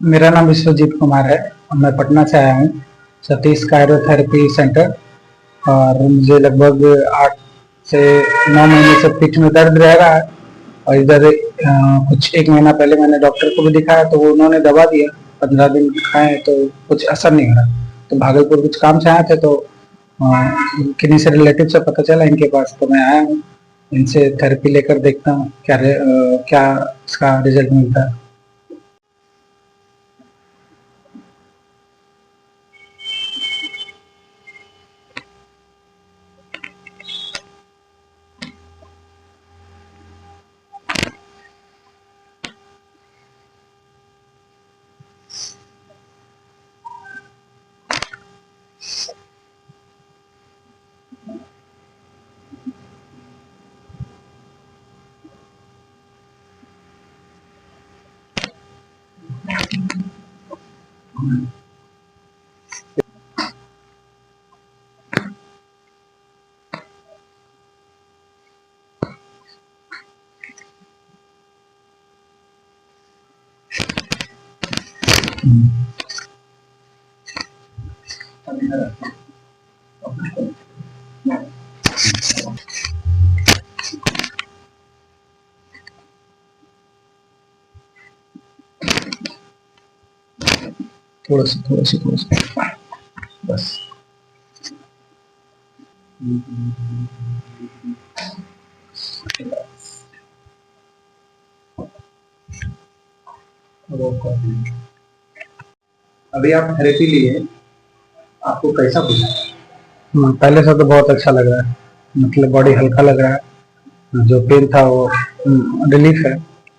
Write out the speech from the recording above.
मेरा नाम विश्वजीत कुमार है और मैं पटना से आया हूँ सतीश कायरोथेरेपी सेंटर। और मुझे लगभग 8 से 9 महीने से पीठ में दर्द रह रहा है। और इधर कुछ 1 महीना पहले मैंने डॉक्टर को भी दिखाया तो वो उन्होंने दवा दिया, 15 दिन खाए तो कुछ असर नहीं हो रहा। तो भागलपुर कुछ काम से आए थे तो किन्हीं से रिलेटिव से पता चला इनके पास, तो मैं आया हूँ। इनसे थेरेपी लेकर देखता हूँ क्या इसका रिजल्ट मिलता है। थोड़ा सा बस। अभी आप थेरेपी लिए, आपको कैसा लगा? पहले से तो बहुत अच्छा लग रहा है, मतलब बॉडी हल्का लग रहा है, जो पेन था वो रिलीफ है।